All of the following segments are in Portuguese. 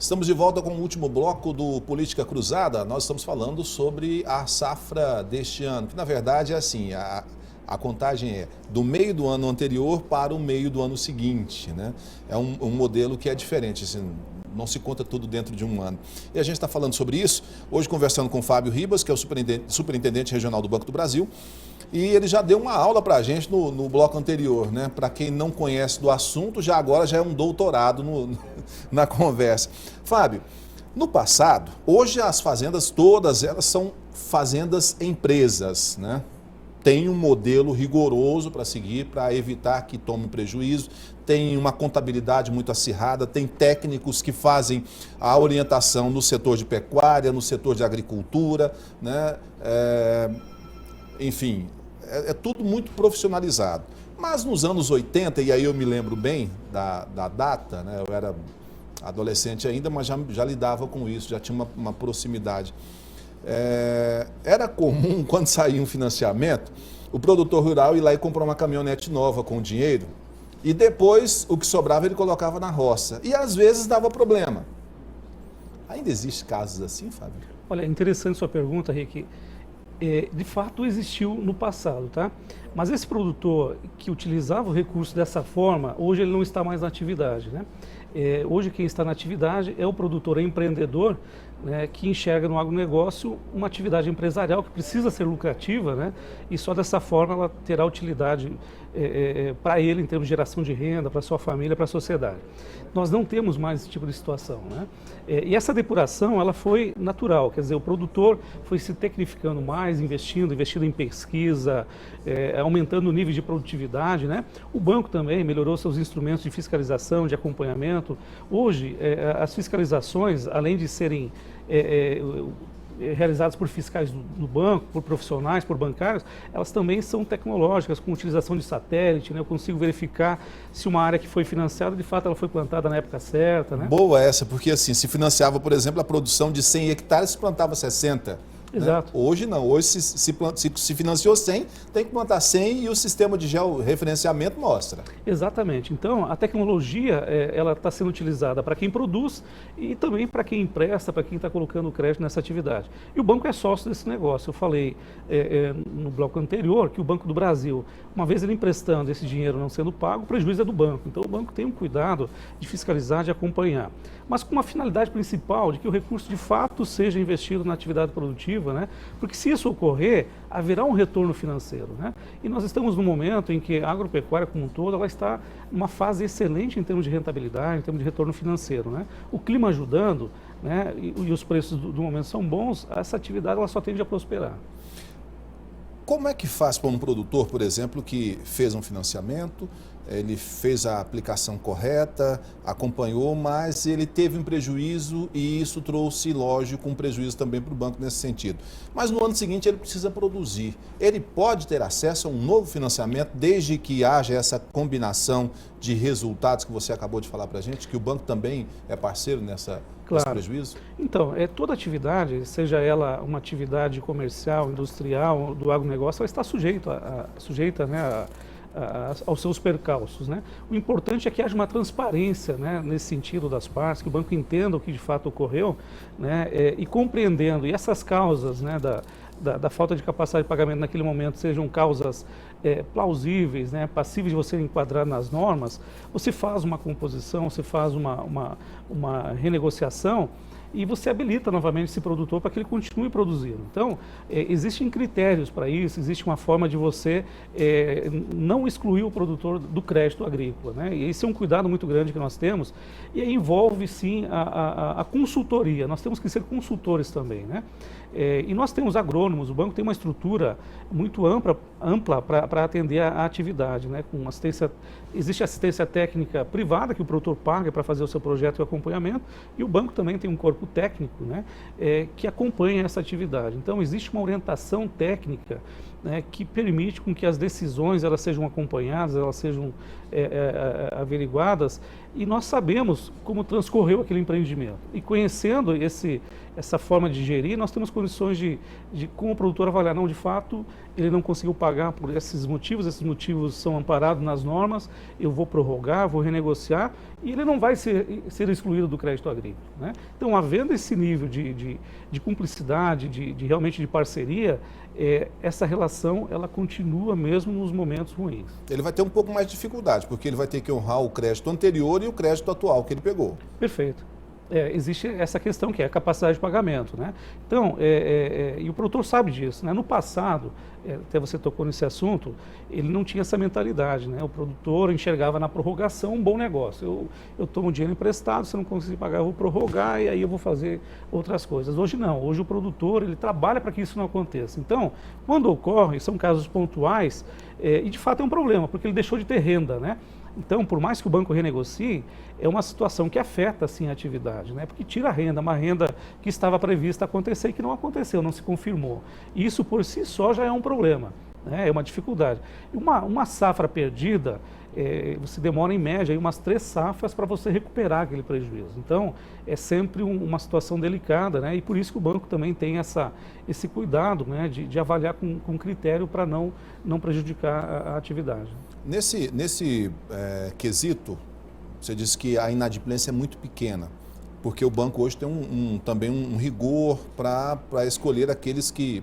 Estamos de volta com o último bloco do Política Cruzada. Nós estamos falando sobre a safra deste ano, que na verdade é assim, a contagem é do meio do ano anterior para o meio do ano seguinte, né? É um modelo que é diferente, assim, não se conta tudo dentro de um ano. E a gente está falando sobre isso, hoje conversando com o Fábio Ribas, que é o superintendente regional do Banco do Brasil, e ele já deu uma aula para a gente no bloco anterior, né? Para quem não conhece do assunto, agora já é um doutorado na conversa. Fábio, no passado, hoje as fazendas todas elas são fazendas empresas, né? Tem um modelo rigoroso para seguir, para evitar que tome prejuízo, tem uma contabilidade muito acirrada, tem técnicos que fazem a orientação no setor de pecuária, no setor de agricultura, né? Enfim, é tudo muito profissionalizado. Mas nos anos 80, e aí eu me lembro bem da data, né? Eu era adolescente ainda, mas já lidava com isso, já tinha uma proximidade. Era comum, quando saía um financiamento, o produtor rural ir lá e comprar uma caminhonete nova com dinheiro e depois o que sobrava ele colocava na roça. E às vezes dava problema. Ainda existem casos assim, Fábio? Olha, é interessante sua pergunta, Rick. De fato existiu no passado, tá? Mas esse produtor que utilizava o recurso dessa forma, hoje ele não está mais na atividade, né? Hoje quem está na atividade é o produtor, é empreendedor, né, que enxerga no agronegócio uma atividade empresarial que precisa ser lucrativa, né? E só dessa forma ela terá utilidade para ele em termos de geração de renda, para sua família, para a sociedade. Nós não temos mais esse tipo de situação, né? E essa depuração ela foi natural, quer dizer, o produtor foi se tecnificando mais, investindo em pesquisa, aumentando o nível de produtividade, né? O banco também melhorou seus instrumentos de fiscalização, de acompanhamento. Hoje, as fiscalizações, além de serem realizadas por fiscais do banco, por profissionais, por bancários, elas também são tecnológicas, com utilização de satélite, né? Eu consigo verificar se uma área que foi financiada, de fato, ela foi plantada na época certa, né? Boa essa, porque assim, se financiava, por exemplo, a produção de 100 hectares, se plantava 60. Exato. Né? Hoje não, hoje se financiou 100, tem que plantar 100 e o sistema de georreferenciamento mostra. Exatamente. Então, a tecnologia ela está sendo utilizada para quem produz e também para quem empresta, para quem está colocando crédito nessa atividade. E o banco é sócio desse negócio. Eu falei no bloco anterior que o Banco do Brasil, uma vez ele emprestando esse dinheiro não sendo pago, o prejuízo é do banco. Então, o banco tem um cuidado de fiscalizar, de acompanhar. Mas com uma finalidade principal de que o recurso de fato seja investido na atividade produtiva, né? Porque se isso ocorrer, haverá um retorno financeiro, né? E nós estamos num momento em que a agropecuária como um todo ela está numa fase excelente em termos de rentabilidade, em termos de retorno financeiro, né? O clima ajudando, né? E os preços do momento são bons, essa atividade ela só tende a prosperar. Como é que faz para um produtor, por exemplo, que fez um financiamento, ele fez a aplicação correta, acompanhou, mas ele teve um prejuízo e isso trouxe, lógico, um prejuízo também para o banco nesse sentido. Mas no ano seguinte ele precisa produzir. Ele pode ter acesso a um novo financiamento desde que haja essa combinação de resultados que você acabou de falar para a gente, que o banco também é parceiro nesse prejuízo? Então, toda atividade, seja ela uma atividade comercial, industrial, do agronegócio, ela está sujeita, né, aos seus percalços, né? O importante é que haja uma transparência, né, nesse sentido das partes, que o banco entenda o que de fato ocorreu, né, e compreendendo, e essas causas, né, da falta de capacidade de pagamento naquele momento sejam causas plausíveis, né, passíveis de você enquadrar nas normas, você faz uma composição, você faz uma renegociação e você habilita novamente esse produtor para que ele continue produzindo. Então, existem critérios para isso, existe uma forma de você não excluir o produtor do crédito agrícola, né? E esse é um cuidado muito grande que nós temos e aí envolve sim a consultoria, nós temos que ser consultores também, né? E nós temos agrônomos, o banco tem uma estrutura muito ampla para atender a atividade, né? Com existe assistência técnica privada que o produtor paga para fazer o seu projeto e acompanhamento, e o banco também tem um corpo técnico, né? Que acompanha essa atividade. Então existe uma orientação técnica, né, que permite com que as decisões elas sejam acompanhadas, elas sejam averiguadas, e nós sabemos como transcorreu aquele empreendimento. E conhecendo essa forma de gerir, nós temos condições de com o produtor avaliar, não, de fato, ele não conseguiu pagar por esses motivos são amparados nas normas, eu vou prorrogar, vou renegociar, e ele não vai ser excluído do crédito agrícola, né? Então, havendo esse nível de cumplicidade, realmente de parceria, essa relação, ela continua mesmo nos momentos ruins. Ele vai ter um pouco mais de dificuldade, porque ele vai ter que honrar o crédito anterior e o crédito atual que ele pegou. Perfeito. Existe essa questão que é a capacidade de pagamento, né? Então, e o produtor sabe disso, né? No passado, até você tocou nesse assunto, ele não tinha essa mentalidade, né? O produtor enxergava na prorrogação um bom negócio. Eu tomo dinheiro emprestado, se eu não conseguir pagar, eu vou prorrogar e aí eu vou fazer outras coisas. Hoje não, hoje o produtor, ele trabalha para que isso não aconteça. Então, quando ocorre, são casos pontuais, e de fato é um problema, porque ele deixou de ter renda, né? Então, por mais que o banco renegocie, é uma situação que afeta, assim, a atividade, né? Porque tira a renda, uma renda que estava prevista acontecer e que não aconteceu, não se confirmou. E isso, por si só, já é um problema, né? É uma dificuldade. Uma safra perdida, você demora, em média, aí, umas 3 safras para você recuperar aquele prejuízo. Então, é sempre uma situação delicada, né? E por isso que o banco também tem esse cuidado, né? De avaliar com critério para não prejudicar a atividade. Nesse quesito, você disse que a inadimplência é muito pequena, porque o banco hoje tem também um rigor para escolher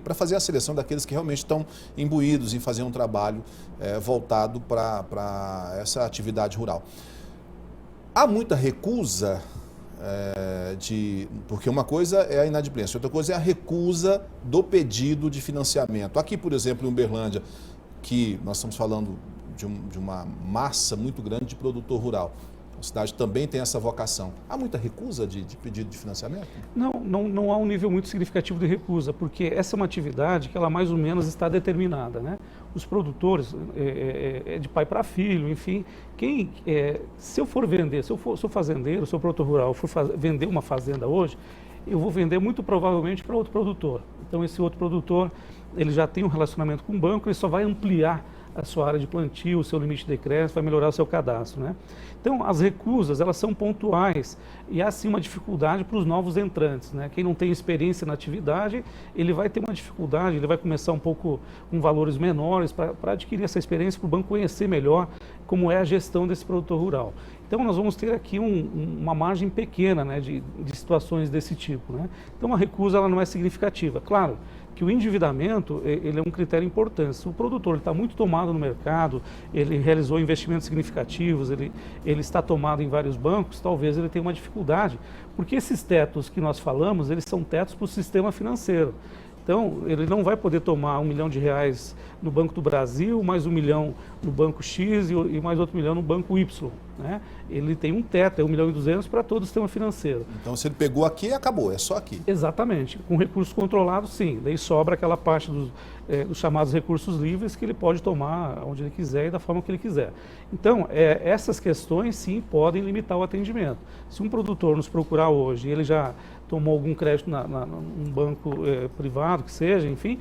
para fazer a seleção daqueles que realmente estão imbuídos em fazer um trabalho voltado para essa atividade rural. Há muita recusa, porque uma coisa é a inadimplência, outra coisa é a recusa do pedido de financiamento. Aqui, por exemplo, em Uberlândia, que nós estamos falando de uma massa muito grande de produtor rural. A cidade também tem essa vocação. Há muita recusa de pedido de financiamento? Não há um nível muito significativo de recusa, porque essa é uma atividade que ela mais ou menos está determinada, né? Os produtores, de pai para filho, enfim, se eu for vender, se eu sou fazendeiro, sou produtor rural, for vender uma fazenda hoje, eu vou vender muito provavelmente para outro produtor. Então, esse outro produtor, ele já tem um relacionamento com o banco, ele só vai ampliar a sua área de plantio, o seu limite de crédito, vai melhorar o seu cadastro, né? Então, as recusas, elas são pontuais e há, sim, uma dificuldade para os novos entrantes, né? Quem não tem experiência na atividade, ele vai ter uma dificuldade, ele vai começar um pouco com valores menores para adquirir essa experiência, para o banco conhecer melhor como é a gestão desse produtor rural. Então, nós vamos ter aqui uma margem pequena, né, de situações desse tipo, né? Então, a recusa, ela não é significativa. Claro que o endividamento, ele é um critério importante. Se o produtor está muito tomado no mercado, ele realizou investimentos significativos, ele está tomado em vários bancos, talvez ele tenha uma dificuldade, porque esses tetos que nós falamos, eles são tetos para o sistema financeiro. Então, ele não vai poder tomar R$1 milhão no Banco do Brasil, mais R$1 milhão no Banco X e mais outro R$1 milhão no Banco Y, né? Ele tem um teto, é R$1,2 milhão para todo o sistema financeiro. Então, se ele pegou aqui, acabou, é só aqui. Exatamente. Com recursos controlados, sim. Daí sobra aquela parte dos chamados recursos livres que ele pode tomar onde ele quiser e da forma que ele quiser. Então, essas questões, sim, podem limitar o atendimento. Se um produtor nos procurar hoje e ele já tomou algum crédito num banco privado, que seja, enfim,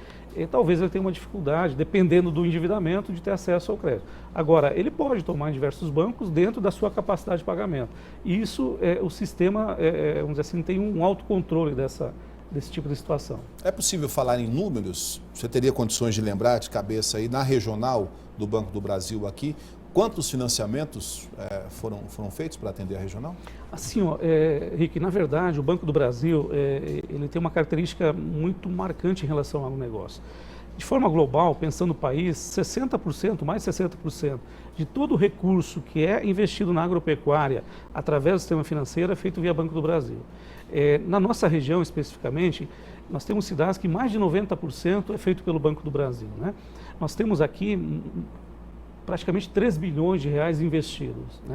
talvez ele tenha uma dificuldade, dependendo do endividamento, de ter acesso ao crédito. Agora, ele pode tomar em diversos bancos dentro da sua capacidade de pagamento. E isso, o sistema, vamos dizer assim, tem um autocontrole desse tipo de situação. É possível falar em números? Você teria condições de lembrar de cabeça aí, na regional do Banco do Brasil aqui, quantos financiamentos foram feitos para atender a regional? Assim, Rick, na verdade, o Banco do Brasil, ele tem uma característica muito marcante em relação ao negócio. De forma global, pensando no país, 60%, mais de 60% de todo o recurso que é investido na agropecuária através do sistema financeiro é feito via Banco do Brasil. Na nossa região, especificamente, nós temos cidades que mais de 90% é feito pelo Banco do Brasil, né? Nós temos aqui praticamente 3 bilhões de reais investidos, né?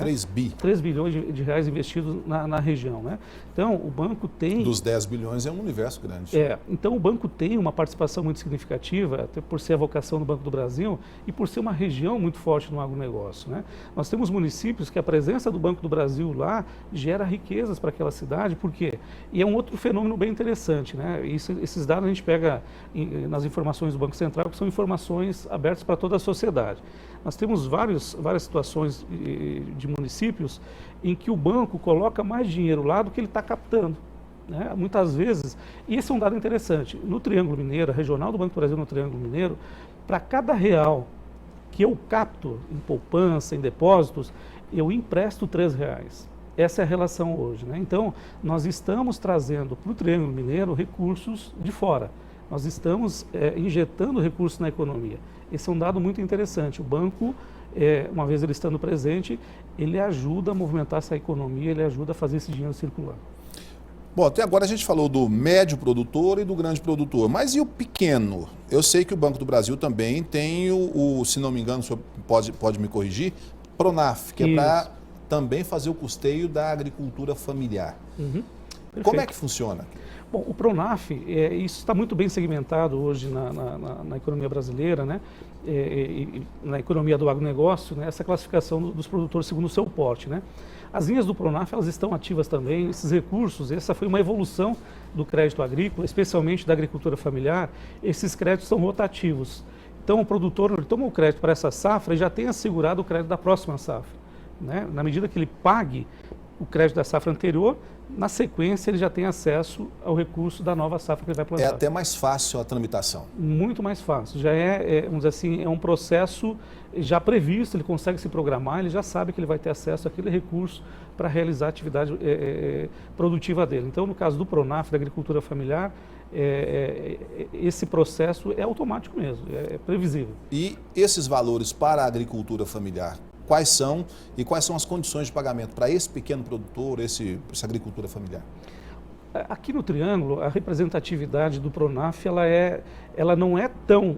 3 bilhões de reais investidos na região, né? Então, o banco tem... Dos 10 bilhões é um universo grande. Então o banco tem uma participação muito significativa, até por ser a vocação do Banco do Brasil e por ser uma região muito forte no agronegócio, né? Nós temos municípios que a presença do Banco do Brasil lá gera riquezas para aquela cidade, por quê? E é um outro fenômeno bem interessante, né? Esses dados a gente pega nas informações do Banco Central, que são informações abertas para toda a sociedade. Nós temos várias situações de municípios em que o banco coloca mais dinheiro lá do que ele está captando, né? Muitas vezes, e esse é um dado interessante, no Triângulo Mineiro, a regional do Banco do Brasil no Triângulo Mineiro, para cada real que eu capto em poupança, em depósitos, eu empresto R$3. Essa é a relação hoje, né? Então, nós estamos trazendo para o Triângulo Mineiro recursos de fora. Nós estamos injetando recursos na economia. Esse é um dado muito interessante. O banco, uma vez ele estando presente, ele ajuda a movimentar essa economia, ele ajuda a fazer esse dinheiro circular. Bom, até agora a gente falou do médio produtor e do grande produtor, mas e o pequeno? Eu sei que o Banco do Brasil também tem se não me engano, o senhor pode me corrigir, Pronaf, que é para também fazer o custeio da agricultura familiar. Como é que funciona? Bom, o Pronaf, isso está muito bem segmentado hoje na economia brasileira, né? Na economia do agronegócio, né? Essa classificação dos produtores segundo o seu porte, né? As linhas do Pronaf, elas estão ativas também, esses recursos, essa foi uma evolução do crédito agrícola, especialmente da agricultura familiar, esses créditos são rotativos. Então, o produtor, ele toma o crédito para essa safra e já tem assegurado o crédito da próxima safra, né? Na medida que ele pague o crédito da safra anterior, na sequência ele já tem acesso ao recurso da nova safra que ele vai plantar. É até mais fácil a tramitação. Muito mais fácil. Já vamos dizer assim, é um processo já previsto, ele consegue se programar, ele já sabe que ele vai ter acesso àquele recurso para realizar a atividade produtiva dele. Então, no caso do Pronaf, da agricultura familiar, esse processo é automático mesmo, é previsível. E esses valores para a agricultura familiar, quais são e quais são as condições de pagamento para esse pequeno produtor, essa agricultura familiar? Aqui no Triângulo, a representatividade do Pronaf ela não é tão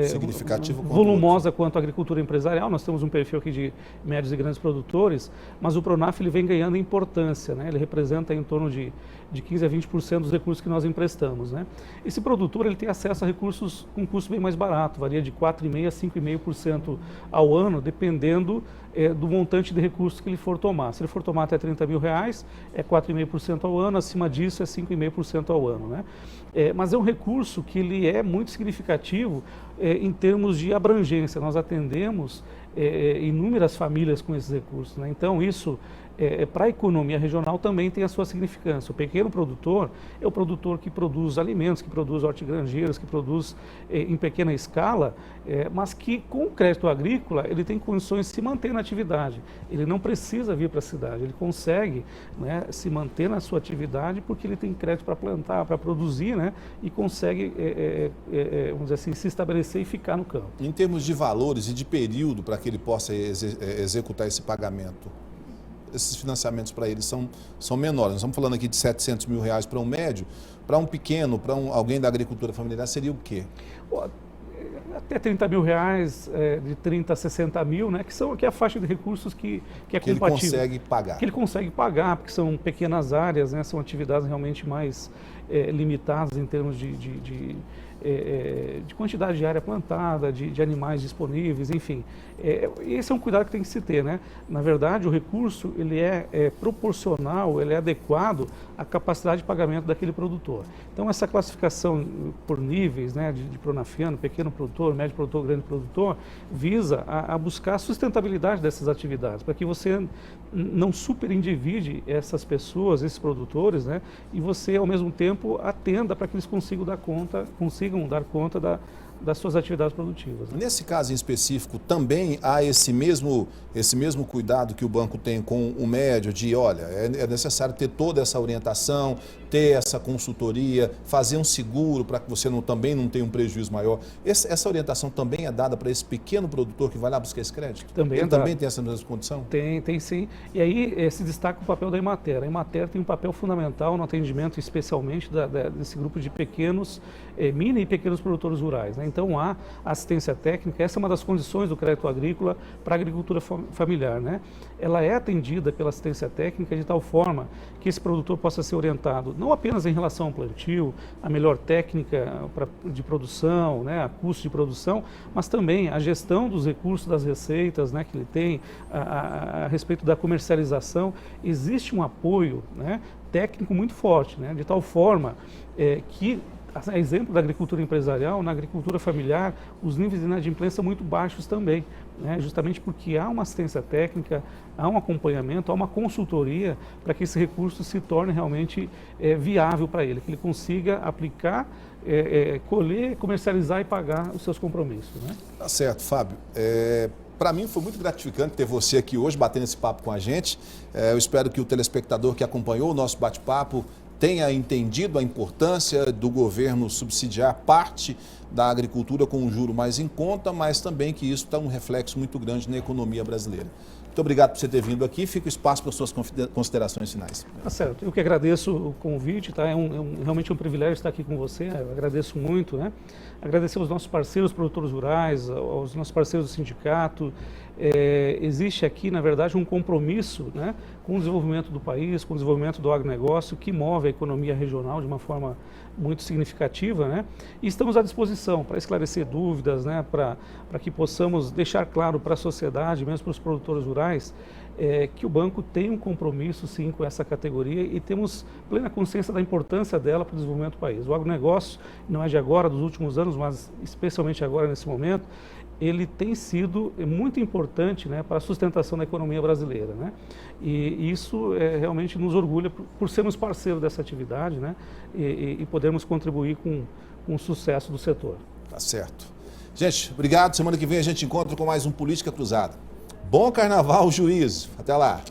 significativa, volumosa quanto a agricultura empresarial. Nós temos um perfil aqui de médios e grandes produtores, mas o Pronaf ele vem ganhando importância, né? Ele representa em torno de 15% a 20% dos recursos que nós emprestamos, né? Esse produtor ele tem acesso a recursos com custo bem mais barato, varia de 4,5% a 5,5% ao ano, dependendo do montante de recursos que ele for tomar. Se ele for tomar até R$30 mil, é 4,5% ao ano, acima disso é 5,5% ao ano, né? Mas é um recurso que ele é muito significativo em termos de abrangência. Nós atendemos inúmeras famílias com esses recursos, né? Então isso para a economia regional também tem a sua significância. O pequeno produtor é o produtor que produz alimentos, que produz hortigranjeiros, que produz em pequena escala, mas que com o crédito agrícola ele tem condições de se manter na atividade. Ele não precisa vir para a cidade, ele consegue, né, se manter na sua atividade porque ele tem crédito para plantar, para produzir, né, e consegue, vamos dizer assim, se estabelecer e ficar no campo. Em termos de valores e de período para que ele possa executar esse pagamento, esses financiamentos para eles são menores. Nós estamos falando aqui de R$700 mil para um médio, para um pequeno, para alguém da agricultura familiar, seria o quê? Até R$30 mil, de 30 a 60 mil, né, que é a faixa de recursos que é compatível. Ele consegue pagar. Que ele consegue pagar, porque são pequenas áreas, né, são atividades realmente mais limitadas em termos de quantidade de área plantada, de animais disponíveis, enfim. Esse é um cuidado que tem que se ter, né? Na verdade, o recurso ele é proporcional, ele é adequado à capacidade de pagamento daquele produtor. Então, essa classificação por níveis, né, de pronafiano, pequeno produtor, médio produtor, grande produtor, visa a buscar a sustentabilidade dessas atividades, para que você não superendivide essas pessoas, esses produtores, né, e você, ao mesmo tempo, atenda para que eles consigam dar conta das suas atividades produtivas, né? Nesse caso em específico, também há esse mesmo cuidado que o banco tem com o médio, de, olha, é necessário ter toda essa orientação, ter essa consultoria, fazer um seguro para que você também não tenha um prejuízo maior. Essa orientação também é dada para esse pequeno produtor que vai lá buscar esse crédito? Também Ele também tem essa mesma condição? Tem sim. E aí se destaca o papel da Emater. A Emater tem um papel fundamental no atendimento, especialmente desse grupo de pequenos, mini e pequenos produtores rurais, né? Então há assistência técnica, essa é uma das condições do crédito agrícola para a agricultura familiar, né? Ela é atendida pela assistência técnica de tal forma que esse produtor possa ser orientado não apenas em relação ao plantio, a melhor técnica de produção, né, a custo de produção, mas também a gestão dos recursos, das receitas, né, que ele tem, a respeito da comercialização. Existe um apoio, né, técnico muito forte, né, de tal forma que, a exemplo da agricultura empresarial, na agricultura familiar, os níveis de inadimplência são muito baixos também. né, justamente porque há uma assistência técnica, há um acompanhamento, há uma consultoria para que esse recurso se torne realmente viável para ele, que ele consiga aplicar, colher, comercializar e pagar os seus compromissos. Né? Tá certo, Fábio. Para mim foi muito gratificante ter você aqui hoje batendo esse papo com a gente. Eu espero que o telespectador que acompanhou o nosso bate-papo tenha entendido a importância do governo subsidiar parte da agricultura com um juro mais em conta, mas também que isso está um reflexo muito grande na economia brasileira. Muito obrigado por você ter vindo aqui. Fica o espaço para suas considerações finais. Tá certo. Eu que agradeço o convite, tá? Realmente um privilégio estar aqui com você. Eu agradeço muito, né? Agradecer aos nossos parceiros produtores rurais, aos nossos parceiros do sindicato. Existe aqui, na verdade, um compromisso, né, com o desenvolvimento do país, com o desenvolvimento do agronegócio, que move a economia regional de uma forma muito significativa, né? E estamos à disposição para esclarecer dúvidas, né, para que possamos deixar claro para a sociedade, mesmo para os produtores rurais, que o banco tem um compromisso, sim, com essa categoria e temos plena consciência da importância dela para o desenvolvimento do país. O agronegócio, não é de agora, dos últimos anos, mas especialmente agora, nesse momento, ele tem sido muito importante, né, para a sustentação da economia brasileira, né? E isso realmente nos orgulha por sermos parceiros dessa atividade, né, e podermos contribuir com o sucesso do setor. Tá certo. Gente, obrigado. Semana que vem a gente encontra com mais um Política Cruzada. Bom carnaval, juízo. Até lá.